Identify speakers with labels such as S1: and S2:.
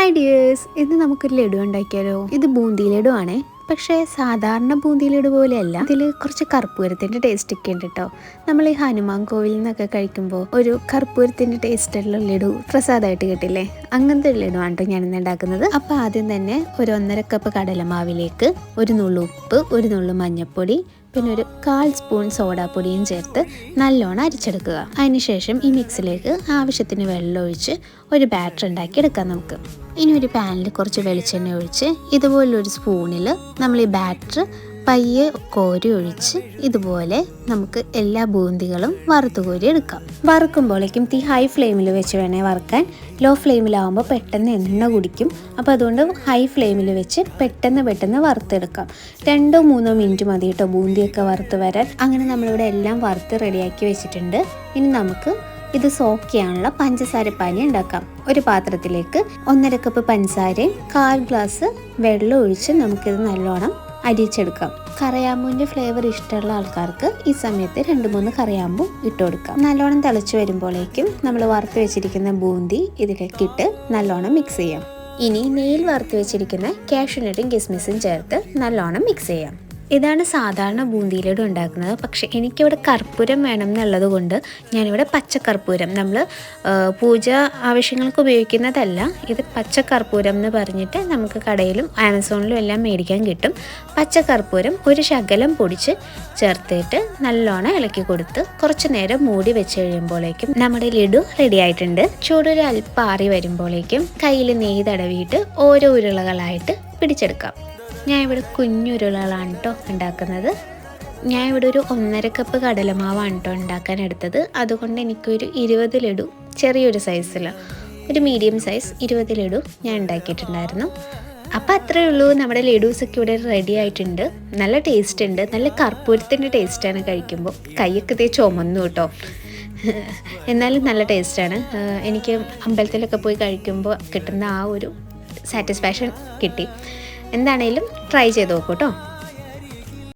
S1: Hi dears, ഇന്ന് നമുക്കൊരു ലഡു ഉണ്ടാക്കിയാലോ. ഇത് ബൂന്തി ലഡു ആണേ. പക്ഷേ സാധാരണ ബൂന്തി ലഡു പോലെയല്ല. ഇതിൽ കുറച്ച് കർപ്പൂരത്തിൻ്റെ ടേസ്റ്റ് ഒക്കെ ഉണ്ട് കേട്ടോ. നമ്മൾ ഈ ഹനുമാൻ കോവിലിൽ നിന്നൊക്കെ കഴിക്കുമ്പോൾ ഒരു കർപ്പൂരത്തിൻ്റെ ടേസ്റ്റുള്ള ലഡു പ്രസാദമായിട്ട് കിട്ടില്ലേ, അങ്ങനത്തെ ഒരു ലഡു ആണ് കേട്ടോ ഞാനിന്ന് ഉണ്ടാക്കുന്നത്. അപ്പോൾ ആദ്യം തന്നെ ഒരു 1.5 കപ്പ് കടലമാവിലേക്ക് ഒരു നുള്ളു ഉപ്പ്, ഒരു നുള്ളു മഞ്ഞൾപ്പൊടി, പിന്നെ ഒരു 1/4 സ്പൂൺ സോഡാപ്പൊടിയും ചേർത്ത് നല്ലോണം അരിച്ചെടുക്കുക. അതിനുശേഷം ഈ മിക്സിലേക്ക് ആവശ്യത്തിന് വെള്ളം ഒഴിച്ച് ഒരു ബാറ്റർ ഉണ്ടാക്കിയെടുക്കാം നമുക്ക്. ഇനി ഒരു പാനിൽ കുറച്ച് വെളിച്ചെണ്ണ ഒഴിച്ച് ഇതുപോലൊരു സ്പൂണിൽ നമ്മൾ ഈ ബാറ്റർ പയ്യെ കോരി ഒഴിച്ച് ഇതുപോലെ നമുക്ക് എല്ലാ ബൂന്തികളും വറുത്ത് കോരി എടുക്കാം. വറുക്കുമ്പോഴേക്കും തീ ഹൈ ഫ്ലെയിമിൽ വെച്ച് വേണേൽ വറുക്കാൻ. ലോ ഫ്ലെയിമിലാവുമ്പോൾ പെട്ടെന്ന് എണ്ണ കുടിക്കും. അപ്പോൾ അതുകൊണ്ട് ഹൈ ഫ്ലെയിമിൽ വെച്ച് പെട്ടെന്ന് വറുത്തെടുക്കാം. 2-3 മിനിറ്റ് മതി കേട്ടോ ബൂന്തിയൊക്കെ വറുത്ത് വരാൻ. അങ്ങനെ നമ്മളിവിടെ എല്ലാം വറുത്ത് റെഡിയാക്കി വെച്ചിട്ടുണ്ട്. ഇനി നമുക്ക് ഇത് സോക്ക് ചെയ്യാനുള്ള പഞ്ചസാരപ്പാനി ഉണ്ടാക്കാം. ഒരു പാത്രത്തിലേക്ക് 1.5 കപ്പ് പഞ്ചസാരയും 1/4 ഗ്ലാസ് വെള്ളം ഒഴിച്ച് നമുക്കിത് നല്ലോണം അരിച്ചെടുക്കാം. കറിയാമ്പൂവിൻ്റെ ഫ്ലേവർ ഇഷ്ടമുള്ള ആൾക്കാർക്ക് ഈ സമയത്ത് 2-3 കറിയാമ്പൂ ഇട്ട് കൊടുക്കാം. നല്ലോണം തിളച്ച് വരുമ്പോഴേക്കും നമ്മൾ വറുത്ത് വെച്ചിരിക്കുന്ന ബൂന്തി ഇതിലേക്ക് ഇട്ട് നല്ലോണം മിക്സ് ചെയ്യാം. ഇനി നെയ്യിൽ വറുത്ത് വെച്ചിരിക്കുന്ന കാഷ്യൂനട്ടും കിസ്മിസും ചേർത്ത് നല്ലോണം മിക്സ് ചെയ്യാം. ഇതാണ് സാധാരണ ബൂന്തി ലഡു ഉണ്ടാക്കുന്നത്. പക്ഷേ എനിക്കിവിടെ കർപ്പൂരം വേണം എന്നുള്ളത് കൊണ്ട് ഞാനിവിടെ പച്ചക്കർപ്പൂരം, നമ്മൾ പൂജ ആവശ്യങ്ങൾക്ക് ഉപയോഗിക്കുന്നതല്ല, ഇത് പച്ചക്കർപ്പൂരം എന്ന് പറഞ്ഞിട്ട് നമുക്ക് കടയിലും ആമസോണിലും എല്ലാം മേടിക്കാൻ കിട്ടും. പച്ചക്കർപ്പൂരം ഒരു ശകലം പൊടിച്ച് ചേർത്തിട്ട് നല്ലോണം ഇളക്കി കൊടുത്ത് കുറച്ച് നേരം മൂടി വെച്ച് കഴിയുമ്പോഴേക്കും നമ്മുടെ ലഡു റെഡി ആയിട്ടുണ്ട്. ചൂടൊരു അല്പം ആറി വരുമ്പോഴേക്കും കയ്യിൽ നെയ്യ് തടവിയിട്ട് ഓരോ ഉരുളകളായിട്ട് പിടിച്ചെടുക്കാം. ഞാൻ ഇവിടെ കുഞ്ഞുരുളകളാണ് കേട്ടോ ഉണ്ടാക്കുന്നത്. ഞാൻ ഇവിടെ ഒരു 1.5 കപ്പ് കടലമാവാണ് കേട്ടോ ഉണ്ടാക്കാൻ എടുത്തത്. അതുകൊണ്ട് എനിക്കൊരു 20 ലഡു, ചെറിയൊരു സൈസിൽ ഒരു മീഡിയം സൈസ് 20 ലഡു ഞാൻ ഉണ്ടാക്കിയിട്ടുണ്ടായിരുന്നു. അപ്പോൾ അത്രയേ ഉള്ളൂ, നമ്മുടെ ലഡൂസൊക്കെ ഇവിടെ റെഡി ആയിട്ടുണ്ട്. നല്ല ടേസ്റ്റ് ഉണ്ട്, നല്ല കർപ്പൂരത്തിൻ്റെ ടേസ്റ്റാണ് കഴിക്കുമ്പോൾ. കൈയൊക്കെ ചുമന്നു കേട്ടോ, എന്നാലും നല്ല ടേസ്റ്റാണ്. എനിക്ക് അമ്പലത്തിലൊക്കെ പോയി കഴിക്കുമ്പോൾ കിട്ടുന്ന ആ ഒരു സാറ്റിസ്ഫാക്ഷൻ കിട്ടി. എന്താണേലും ട്രൈ ചെയ്ത് നോക്കൂ കേട്ടോ.